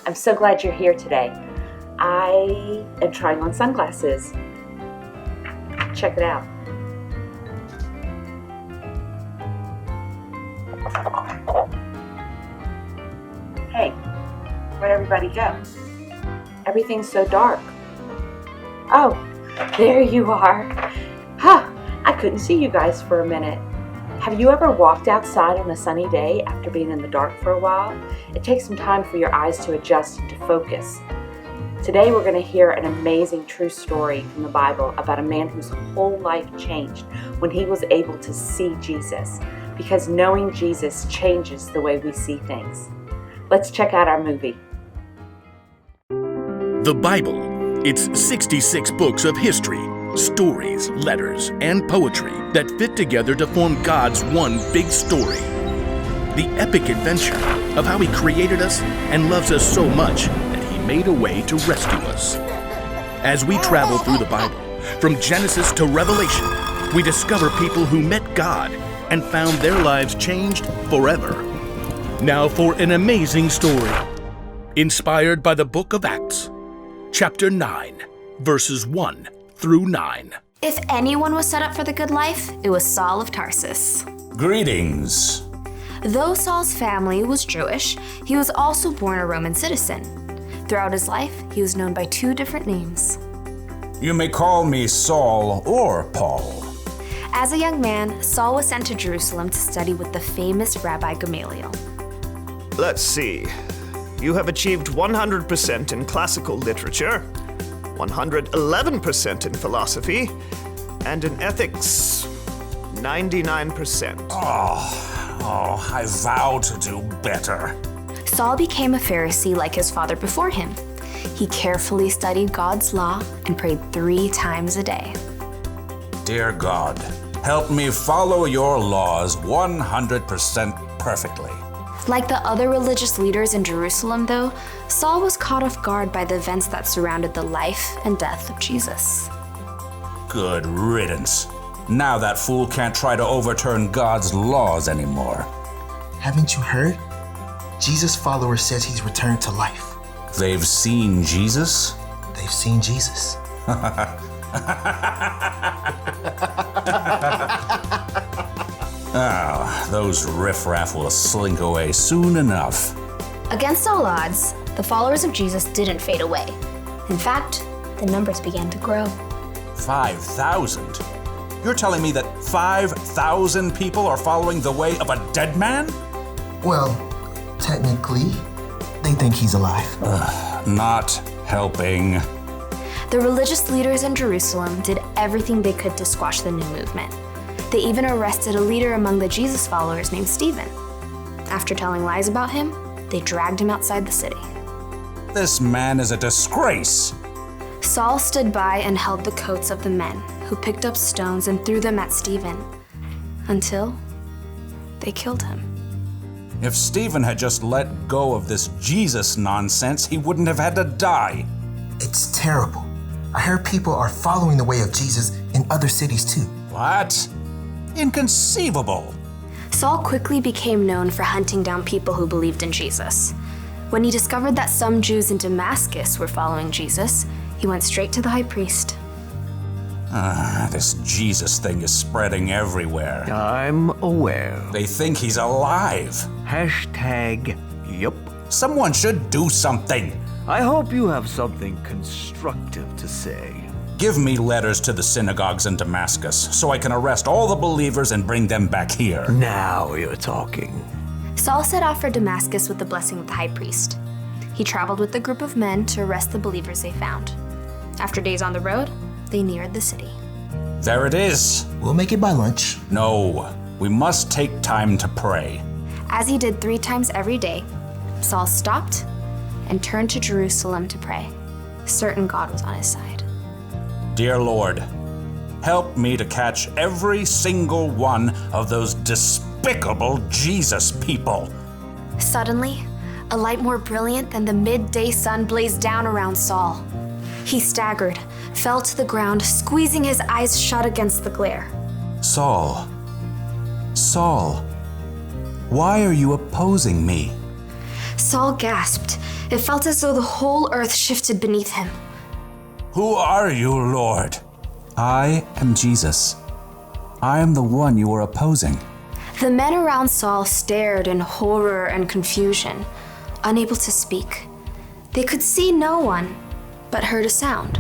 I'm so glad you're here today. I am trying on sunglasses. Check it out. Hey, where'd everybody go? Everything's so dark. Oh, there you are. Huh, I couldn't see you guys for a minute. Have you ever walked outside on a sunny day after being in the dark for a while? It takes some time for your eyes to adjust and to focus. Today we're going to hear an amazing true story from the Bible about a man whose whole life changed when he was able to see Jesus, because knowing Jesus changes the way we see things. Let's check out our movie. The Bible. It's 66 books of history, stories, letters, and poetry that fit together to form God's one big story. The epic adventure of how He created us and loves us so much that He made a way to rescue us. As we travel through the Bible, from Genesis to Revelation, we discover people who met God and found their lives changed forever. Now for an amazing story, inspired by the book of Acts, chapter 9, verses 1 through 9. If anyone was set up for the good life, it was Saul of Tarsus. Greetings. Though Saul's family was Jewish, he was also born a Roman citizen. Throughout his life, he was known by two different names. You may call me Saul or Paul. As a young man, Saul was sent to Jerusalem to study with the famous Rabbi Gamaliel. Let's see. You have achieved 100% in classical literature, 111% in philosophy, and in ethics, 99%. I vow to do better. Saul became a Pharisee like his father before him. He carefully studied God's law and prayed 3 times a day. Dear God, help me follow your laws 100% perfectly. Like the other religious leaders in Jerusalem, though, Saul was caught off guard by the events that surrounded the life and death of Jesus. Good riddance. Now that fool can't try to overturn God's laws anymore. Haven't you heard? Jesus' follower says he's returned to life. They've seen Jesus? They've seen Jesus. Those riffraff will slink away soon enough. Against all odds, the followers of Jesus didn't fade away. In fact, the numbers began to grow. 5,000? You're telling me that 5,000 people are following the way of a dead man? Well, technically, they think he's alive. Not helping. The religious leaders in Jerusalem did everything they could to squash the new movement. They even arrested a leader among the Jesus followers named Stephen. After telling lies about him, they dragged him outside the city. This man is a disgrace. Saul stood by and held the coats of the men, who picked up stones and threw them at Stephen, until they killed him. If Stephen had just let go of this Jesus nonsense, he wouldn't have had to die. It's terrible. I heard people are following the way of Jesus in other cities too. What? Inconceivable. Saul quickly became known for hunting down people who believed in Jesus. When he discovered that some Jews in Damascus were following Jesus, he went straight to the high priest. This Jesus thing is spreading everywhere. I'm aware. They think he's alive. #yup. Someone should do something. I hope you have something constructive to say. Give me letters to the synagogues in Damascus so I can arrest all the believers and bring them back here. Now you're talking. Saul set off for Damascus with the blessing of the high priest. He traveled with a group of men to arrest the believers they found. After days on the road, they neared the city. There it is. We'll make it by lunch. No, we must take time to pray. As he did 3 times every day, Saul stopped and turned to Jerusalem to pray, certain God was on his side. Dear Lord, help me to catch every single one of those despicable Jesus people. Suddenly, a light more brilliant than the midday sun blazed down around Saul. He staggered, fell to the ground, squeezing his eyes shut against the glare. Saul, why are you opposing me? Saul gasped, It felt as though the whole earth shifted beneath him. Who are you, Lord? I am Jesus. I am the one you are opposing. The men around Saul stared in horror and confusion, unable to speak. They could see no one, but heard a sound,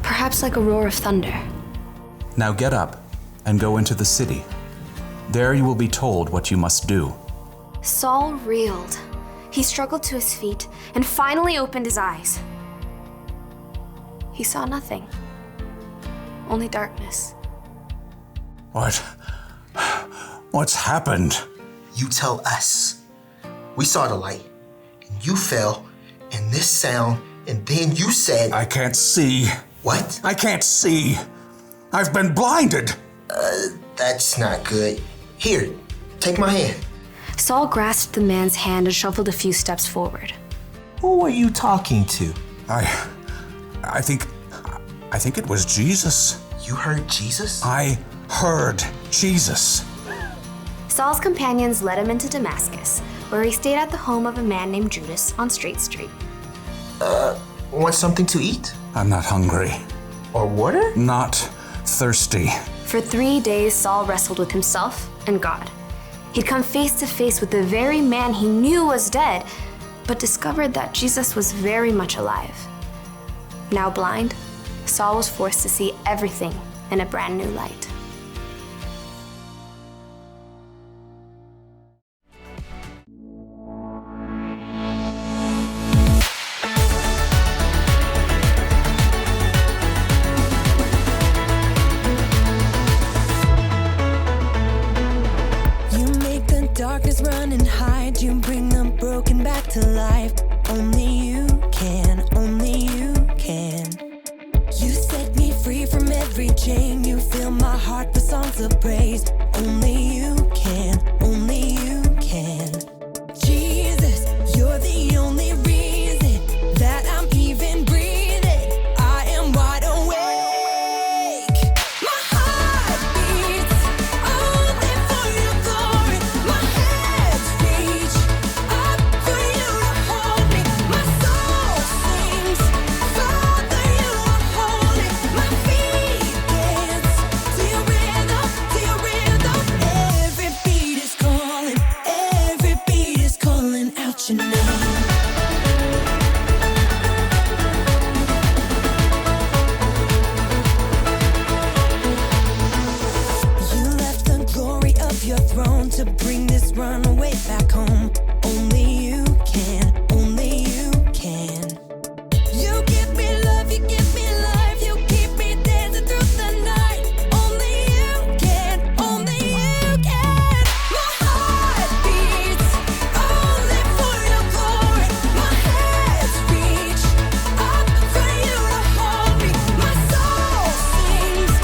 perhaps like a roar of thunder. Now get up and go into the city. There you will be told what you must do. Saul reeled. He struggled to his feet and finally opened his eyes. He saw nothing, only darkness. What's happened? You tell us. We saw the light, and you fell, and this sound, and then you said... I can't see. What? I can't see. I've been blinded. That's not good. Here, take my hand. Saul grasped the man's hand and shuffled a few steps forward. Who are you talking to? I think it was Jesus. You heard Jesus? I heard Jesus. Saul's companions led him into Damascus, where he stayed at the home of a man named Judas on Straight Street. Want something to eat? I'm not hungry. Or water? Not thirsty. For 3 days, Saul wrestled with himself and God. He'd come face to face with the very man he knew was dead, but discovered that Jesus was very much alive. Now blind, Saul was forced to see everything in a brand new light. Darkness run and hide, you bring the broken back to life. Only you can, only you can. You set me free from every chain, you fill my heart with songs of praise. Only you can, only you can. Jesus, you're the only reason that I'm even breathing. I am wide awake. My heart beats only for your glory. My hands reach up for you to hold me. My soul sings, Father, you are holy. My feet dance to your rhythm, to your rhythm. Every beat is calling out your name. You left the glory of your throne to bring this runaway back home. Only you can, only you can. You give me love, you give me life, you keep me dancing through the night. Only you can, only you can. My heart beats only for your glory. My hands reach up for you to hold me. My soul sings,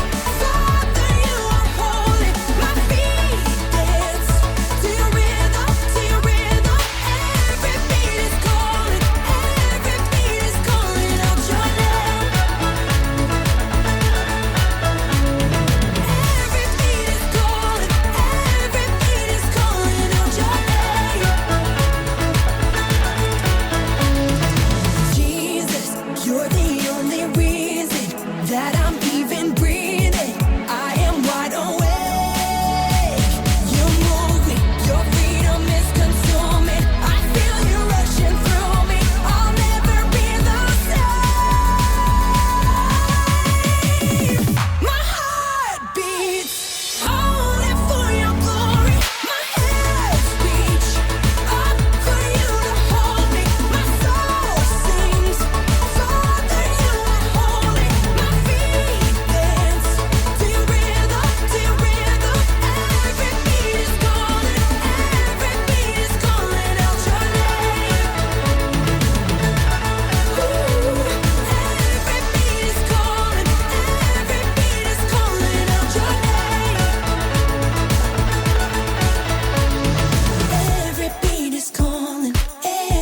Father, you are holy. My feet dance to your rhythm, to your rhythm. Every beat is calling out your name. Every beat is calling out your name. Jesus, you're the only reason that I'm even breathing. I am wide awake. You move me, your freedom is consuming. I feel you rushing through me. I'll never be the same. My heart beats only for your glory. My hands reach up for you to hold me. My soul sings, Father, you are holy. My feet dance to your rhythm, to your rhythm. Every beat is calling out your name. Every beat is calling out your name.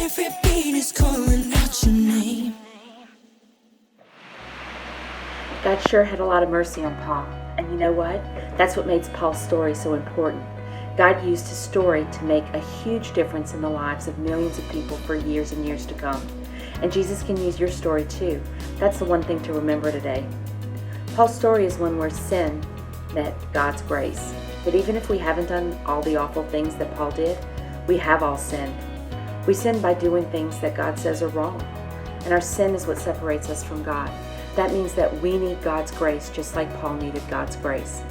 Every beat is calling out your name. God sure had a lot of mercy on Paul. And you know what? That's what makes Paul's story so important. God used his story to make a huge difference in the lives of millions of people for years and years to come. And Jesus can use your story too. That's the one thing to remember today. Paul's story is one where sin met God's grace. But even if we haven't done all the awful things that Paul did, we have all sinned. We sin by doing things that God says are wrong. And our sin is what separates us from God. That means that we need God's grace just like Paul needed God's grace.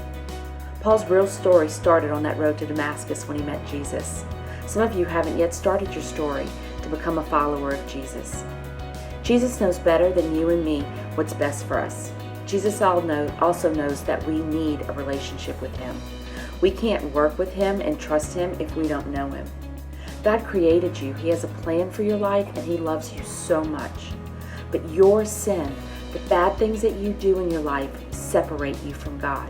Paul's real story started on that road to Damascus when he met Jesus. Some of you haven't yet started your story to become a follower of Jesus. Jesus knows better than you and me what's best for us. Jesus also knows that we need a relationship with him. We can't work with him and trust him if we don't know him. God created you. He has a plan for your life, and he loves you so much. But your sin, the bad things that you do in your life, separate you from God.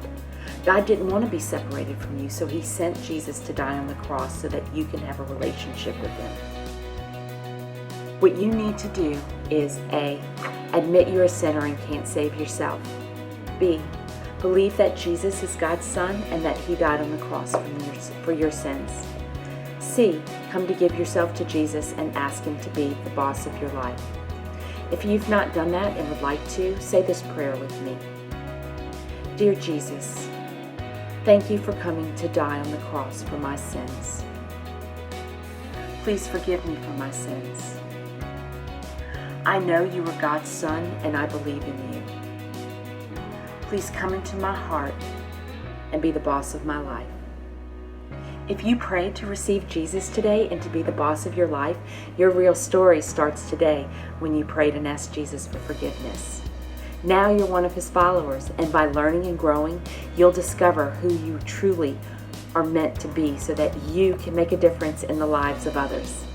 God didn't want to be separated from you, so he sent Jesus to die on the cross so that you can have a relationship with him. What you need to do is A, admit you're a sinner and can't save yourself. B, believe that Jesus is God's son and that he died on the cross for your sins. C, come to give yourself to Jesus and ask him to be the boss of your life. If you've not done that and would like to, say this prayer with me. Dear Jesus, thank you for coming to die on the cross for my sins. Please forgive me for my sins. I know you are God's son and I believe in you. Please come into my heart and be the boss of my life. If you prayed to receive Jesus today and to be the boss of your life, your real story starts today when you prayed and asked Jesus for forgiveness. Now you're one of his followers, and by learning and growing, you'll discover who you truly are meant to be so that you can make a difference in the lives of others.